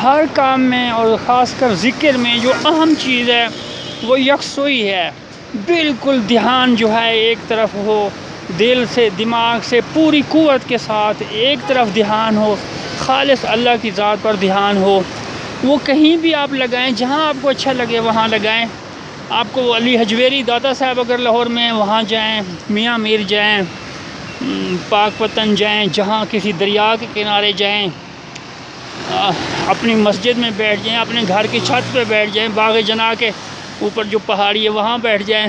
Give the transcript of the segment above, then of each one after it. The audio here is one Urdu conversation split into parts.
ہر کام میں اور خاص کر ذکر میں جو اہم چیز ہے وہ یکسوئی ہے، بالکل دھیان جو ہے ایک طرف ہو، دل سے دماغ سے پوری قوت کے ساتھ ایک طرف دھیان ہو، خالص اللہ کی ذات پر دھیان ہو۔ وہ کہیں بھی آپ لگائیں، جہاں آپ کو اچھا لگے وہاں لگائیں۔ آپ کو علی حجویری داتا صاحب اگر لاہور میں ہیں وہاں جائیں، میاں میر جائیں، پاک پتن جائیں، جہاں کسی دریا کے کنارے جائیں، اپنی مسجد میں بیٹھ جائیں، اپنے گھر کی چھت پہ بیٹھ جائیں، باغ جناح کے اوپر جو پہاڑی ہے وہاں بیٹھ جائیں،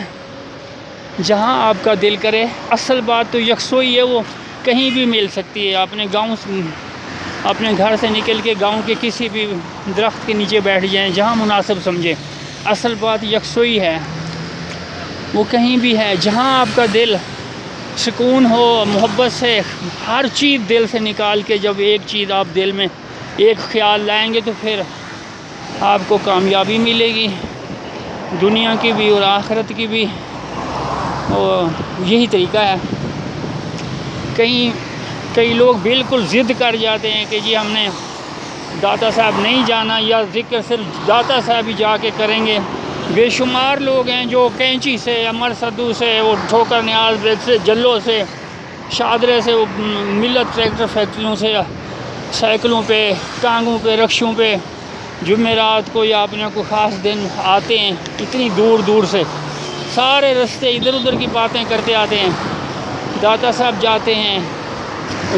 جہاں آپ کا دل کرے۔ اصل بات تو یکسوئی ہے، وہ کہیں بھی مل سکتی ہے۔ اپنے گھر سے نکل کے گاؤں کے کسی بھی درخت کے نیچے بیٹھ جائیں، جہاں مناسب سمجھیں۔ اصل بات یکسوئی ہے، وہ کہیں بھی ہے، جہاں آپ کا دل سکون ہو، محبت سے ہر چیز دل سے نکال کے جب ایک چیز آپ دل میں ایک خیال لائیں گے تو پھر آپ کو کامیابی ملے گی، دنیا کی بھی اور آخرت کی بھی۔ اور یہی طریقہ ہے۔ کئی لوگ بالکل ضد کر جاتے ہیں کہ جی ہم نے داتا صاحب نہیں جانا، یا ذکر صرف داتا صاحب ہی جا کے کریں گے۔ بے شمار لوگ ہیں جو کینچی سے، امر سدو سے، وہ ٹھوکر نیاز بیگ سے، جلوں سے، شادرے سے، وہ ملت ٹریکٹر فیکٹریوں سے، سائیکلوں پہ، ٹانگوں پہ، رکشوں پہ جمعرات کو یا اپنے کوئی خاص دن آتے ہیں، اتنی دور دور سے، سارے رستے ادھر ادھر کی باتیں کرتے آتے ہیں۔ داتا صاحب جاتے ہیں،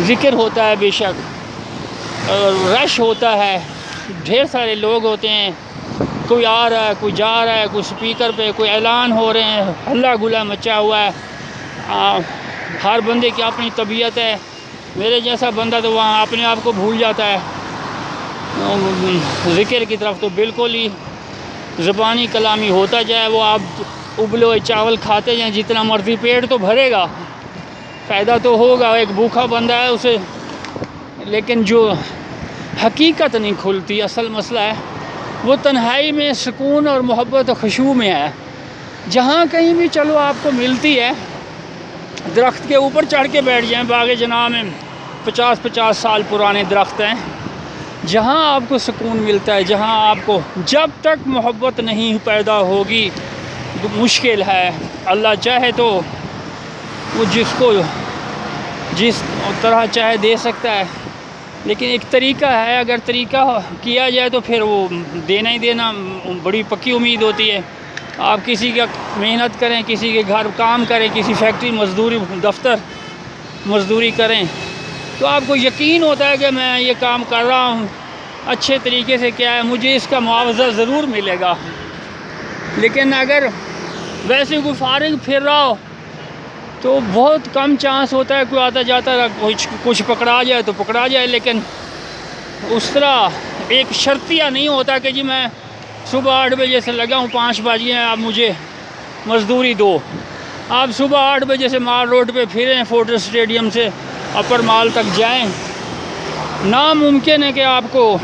ذکر ہوتا ہے، بے شک رش ہوتا ہے، ڈھیر سارے لوگ ہوتے ہیں، کوئی آ رہا ہے، کوئی جا رہا ہے، کوئی سپیکر پہ کوئی اعلان ہو رہے ہیں، ہلا گلا مچا ہوا ہے۔ ہر بندے کی اپنی طبیعت ہے، میرے جیسا بندہ تو وہاں اپنے آپ کو بھول جاتا ہے، ذکر کی طرف تو بالکل ہی زبانی کلامی ہوتا جائے، وہ آپ ابلے ہوئے چاول کھاتے جائیں، جتنا مرضی پیٹ تو بھرے گا، فائدہ تو ہوگا، ایک بھوکا بندہ ہے اسے، لیکن جو حقیقت نہیں کھلتی۔ اصل مسئلہ ہے وہ تنہائی میں سکون اور محبت و خشوع میں ہے۔ جہاں کہیں بھی چلو آپ کو ملتی ہے، درخت کے اوپر چڑھ کے بیٹھ جائیں، باغ جناح میں 50 سال پرانے درخت ہیں، جہاں آپ کو سکون ملتا ہے، جہاں آپ کو، جب تک محبت نہیں پیدا ہوگی مشکل ہے۔ اللہ چاہے تو وہ جس طرح چاہے دے سکتا ہے، لیکن ایک طریقہ ہے، اگر طریقہ کیا جائے تو پھر وہ دینا ہی دینا بڑی پکی امید ہوتی ہے۔ آپ کسی کا محنت کریں، کسی کے گھر کام کریں، کسی فیکٹری مزدوری دفتر مزدوری کریں، تو آپ کو یقین ہوتا ہے کہ میں یہ کام کر رہا ہوں اچھے طریقے سے، کیا ہے مجھے اس کا معاوضہ ضرور ملے گا۔ لیکن اگر ویسے کوئی فارغ پھر رہا ہو تو بہت کم چانس ہوتا ہے کوئی آتا جاتا کچھ پکڑا جائے تو پکڑا جائے، لیکن اس طرح ایک شرطیہ نہیں ہوتا کہ جی میں صبح 8 بجے سے لگا ہوں، 5 بج گئے ہیں، آپ مجھے مزدوری دو۔ آپ صبح 8 بجے سے مال روڈ پہ پھریں، فورٹس اسٹیڈیم سے اپر مال تک جائیں، ناممکن ہے کہ آپ کو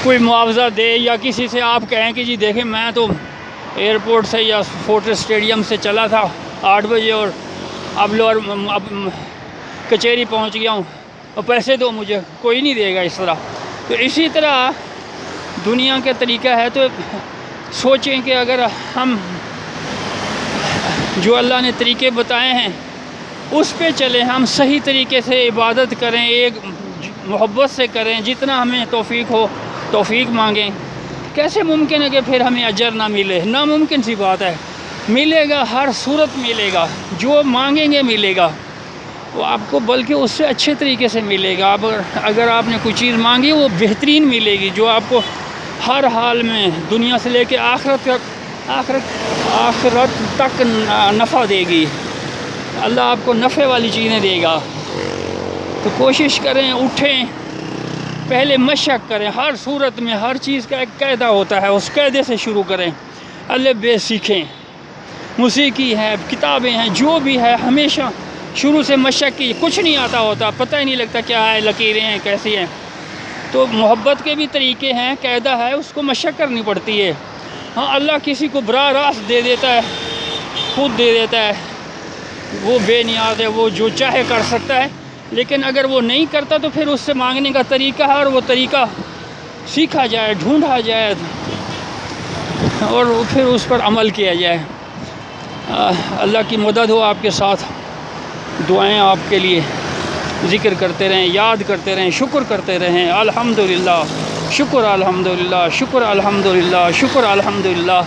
کوئی معاوضہ دے، یا کسی سے آپ کہیں کہ جی دیکھیں میں تو ایئرپورٹ سے یا فورٹس اسٹیڈیم سے چلا تھا 8 بجے اور اب کچہری پہنچ گیا ہوں اور پیسے دو مجھے، کوئی نہیں دے گا اس طرح۔ تو اسی طرح دنیا کا طریقہ ہے، تو سوچیں کہ اگر ہم جو اللہ نے طریقے بتائے ہیں اس پہ چلیں، ہم صحیح طریقے سے عبادت کریں، ایک محبت سے کریں، جتنا ہمیں توفیق ہو توفیق مانگیں۔ کیسے ممکن ہے کہ پھر ہمیں اجر نہ ملے؟ ناممکن سی بات ہے، ملے گا، ہر صورت ملے گا، جو مانگیں گے ملے گا وہ آپ کو، بلکہ اس سے اچھے طریقے سے ملے گا۔ اگر آپ نے کوئی چیز مانگی وہ بہترین ملے گی، جو آپ کو ہر حال میں دنیا سے لے کے آخرت تک نفع دے گی، اللہ آپ کو نفع والی چیزیں دے گا۔ تو کوشش کریں، اٹھیں، پہلے مشق کریں، ہر صورت میں ہر چیز کا ایک قاعدہ ہوتا ہے، اس قاعدے سے شروع کریں، الف ب سیکھیں، موسیقی ہے، کتابیں ہیں، جو بھی ہے، ہمیشہ شروع سے مشق کی، کچھ نہیں آتا ہوتا، پتہ ہی نہیں لگتا کیا ہے، لکیریں ہیں کیسی ہیں۔ تو محبت کے بھی طریقے ہیں، قاعدہ ہے، اس کو مشق کرنی پڑتی ہے۔ ہاں اللہ کسی کو براہ راست دے دیتا ہے، خود دے دیتا ہے، وہ بے نیاز ہے، وہ جو چاہے کر سکتا ہے، لیکن اگر وہ نہیں کرتا تو پھر اس سے مانگنے کا طریقہ ہے، اور وہ طریقہ سیکھا جائے، ڈھونڈا جائے اور پھر اس پر عمل کیا جائے۔ اللہ کی مدد ہو آپ کے ساتھ، دعائیں آپ کے لیے، ذکر کرتے رہیں، یاد کرتے رہیں، شکر کرتے رہیں۔ الحمدللہ، شکر الحمدللہ، شکر الحمدللہ، شکر الحمدللہ۔